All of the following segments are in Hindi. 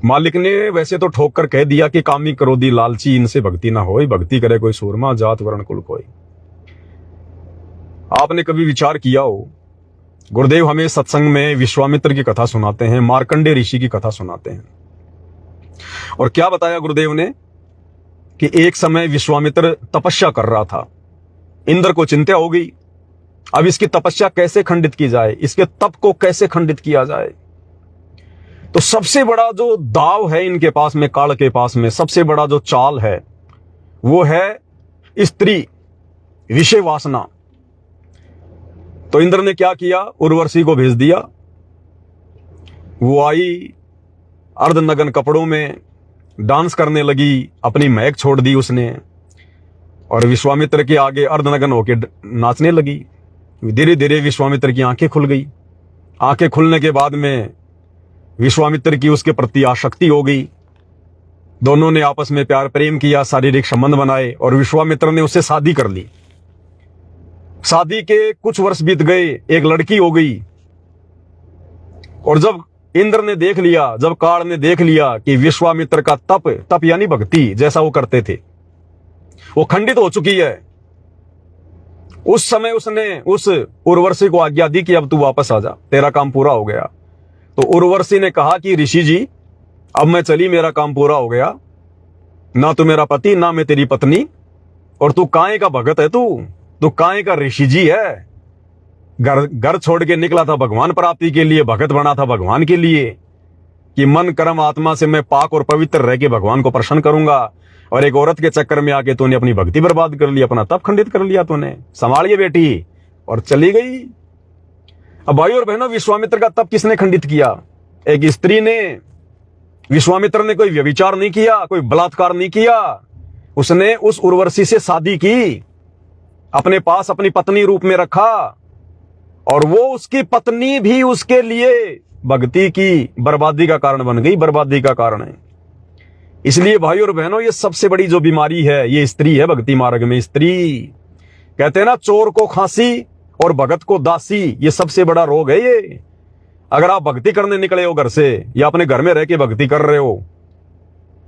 मालिक ने वैसे तो ठोक कर कह दिया कि कामी क्रोधी लालची इनसे भक्ति ना होई, भक्ति करे कोई सूरमा जात वर्ण कुल कोई। आपने कभी विचार किया हो, गुरुदेव हमें सत्संग में विश्वामित्र की कथा सुनाते हैं, मार्कंडेय ऋषि की कथा सुनाते हैं, और क्या बताया गुरुदेव ने कि एक समय विश्वामित्र तपस्या कर रहा था। इंद्र को चिंता हो गई, अब इसकी तपस्या कैसे खंडित की जाए, इसके तप को कैसे खंडित किया जाए। तो सबसे बड़ा जो दाव है इनके पास में, काल के पास में सबसे बड़ा जो चाल है वो है स्त्री, विषय वासना। तो इंद्र ने क्या किया, उर्वशी को भेज दिया। वो आई अर्धनग्न कपड़ों में, डांस करने लगी, अपनी महक छोड़ दी उसने, और विश्वामित्र के आगे अर्धनग्न होकर नाचने लगी। धीरे धीरे विश्वामित्र की आंखें खुल गई। आंखें खुलने के बाद में विश्वामित्र की उसके प्रति आसक्ति हो गई। दोनों ने आपस में प्यार प्रेम किया, शारीरिक संबंध बनाए, और विश्वामित्र ने उससे शादी कर ली। शादी के कुछ वर्ष बीत गए, एक लड़की हो गई। और जब इंद्र ने देख लिया, जब काल ने देख लिया कि विश्वामित्र का तप यानी भक्ति जैसा वो करते थे वो खंडित हो चुकी है, उस समय उसने उस उर्वशी को आज्ञा दी कि अब तू वापस आ जा, तेरा काम पूरा हो गया। तो उर्वशी ने कहा कि ऋषि जी अब मैं चली, मेरा काम पूरा हो गया, ना तू मेरा पति ना मैं तेरी पत्नी, और तू काहे का भगत है, तू काहे का ऋषि जी है। घर छोड़ के निकला था भगवान प्राप्ति के लिए, भगत बना था भगवान के लिए कि मन कर्म आत्मा से मैं पाक और पवित्र रह के भगवान को प्रसन्न करूंगा, और एक औरत के चक्कर में आके तूने अपनी भक्ति बर्बाद कर ली, अपना तप खंडित कर लिया तूने, संभालिए बेटी, और चली गई। अब भाई और बहनों, विश्वामित्र का तप किसने खंडित किया? एक स्त्री ने। विश्वामित्र ने कोई व्यभिचार नहीं किया, कोई बलात्कार नहीं किया, उसने उस उर्वशी से शादी की, अपने पास अपनी पत्नी रूप में रखा, और वो उसकी पत्नी भी उसके लिए भक्ति की बर्बादी का कारण बन गई, बर्बादी का कारण है। इसलिए भाई और बहनों, ये सबसे बड़ी जो बीमारी है ये स्त्री है। भक्ति मार्ग में स्त्री, कहते हैं ना, चोर को खांसी और भगत को दासी, ये सबसे बड़ा रोग है ये। अगर आप भक्ति करने निकले हो घर से, या अपने घर में रह के भक्ति कर रहे हो,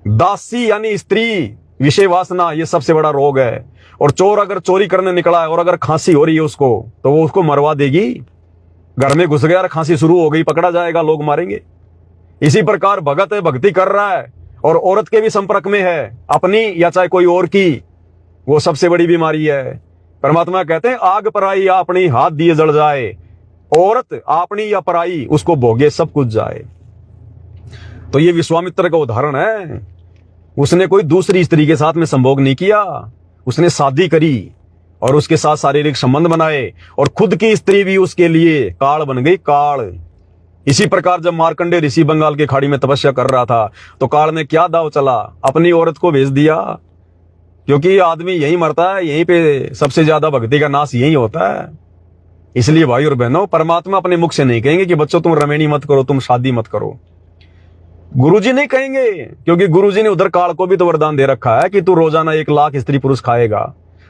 दासी यानी स्त्री, विषय वासना, ये सबसे बड़ा रोग है। और चोर अगर चोरी करने निकला है और अगर खांसी हो रही है उसको, तो वो उसको मरवा देगी। घर में घुस गया और खांसी शुरू हो गई, पकड़ा जाएगा, लोग मारेंगे। इसी प्रकार भगत है, भक्ति कर रहा है, और औरत के भी संपर्क में है, अपनी या चाहे कोई और की, वो सबसे बड़ी बीमारी है। परमात्मा कहते हैं आग पराई या अपनी, हाथ दिए जल जाए। औरत अपनी या पराई, उसको भोगे सब कुछ जाए। तो ये विश्वामित्र का उदाहरण है। उसने कोई दूसरी स्त्री के साथ में संभोग नहीं किया, उसने शादी करी और उसके साथ शारीरिक संबंध बनाए, और खुद की स्त्री भी उसके लिए काल बन गई, काल। इसी प्रकार जब मार्कंडेय ऋषि बंगाल की खाड़ी में तपस्या कर रहा था, तो काल ने क्या दाव चला, अपनी औरत को भेज दिया, क्योंकि आदमी यही मरता है, यहीं पे सबसे ज्यादा भक्ति का नाश यही होता है। इसलिए भाई और बहनों, परमात्मा अपने मुख से नहीं कहेंगे कि बच्चों तुम रमेणी मत करो, तुम शादी मत करो। गुरुजी नहीं कहेंगे, क्योंकि गुरुजी ने उधर काल को भी तो वरदान दे रखा है कि तू रोजाना 1 लाख स्त्री पुरुष खाएगा।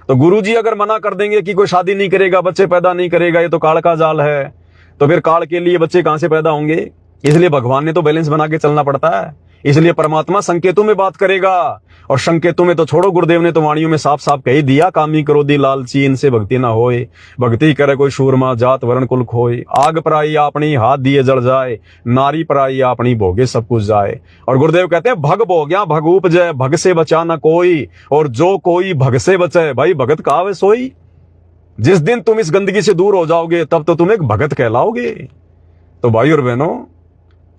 तो गुरुजी अगर मना कर देंगे कि कोई शादी नहीं करेगा, बच्चे पैदा नहीं करेगा, ये तो काल का जाल है, तो फिर काल के लिए बच्चे कहां से पैदा होंगे? इसलिए भगवान ने तो बैलेंस बना के चलना पड़ता है। इसलिए परमात्मा संकेतों में बात करेगा, और संकेतों में तो छोड़ो, गुरुदेव ने तो वाणियों में साफ साफ कह ही दिया, कामी क्रोधी लालची इनसे भक्ति ना होए, भक्ति करे कोई शूरमा जात वर्ण कुल खोए। आग पराई अपनी, हाथ दिए जल जाए, नारी पराई अपनी, भोगे सब कुछ जाए। और गुरुदेव कहते हैं भग भोग्या भग उपजय, भग से बचा ना कोई, और जो कोई भग से बचे, भाई भगत कहावे सोई। जिस दिन तुम इस गंदगी से दूर हो जाओगे, तब तो तुम एक भगत कहलाओगे। तो भाई और बहनों,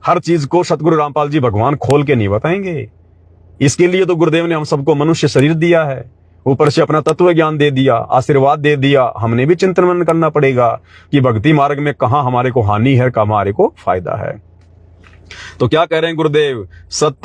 हर चीज को सतगुरु रामपाल जी भगवान खोल के नहीं बताएंगे। इसके लिए तो गुरुदेव ने हम सबको मनुष्य शरीर दिया है, ऊपर से अपना तत्व ज्ञान दे दिया, आशीर्वाद दे दिया। हमने भी चिंतन मनन करना पड़ेगा कि भक्ति मार्ग में कहां हमारे को हानि है, कहां हमारे को फायदा है। तो क्या कह रहे हैं गुरुदेव? सत्य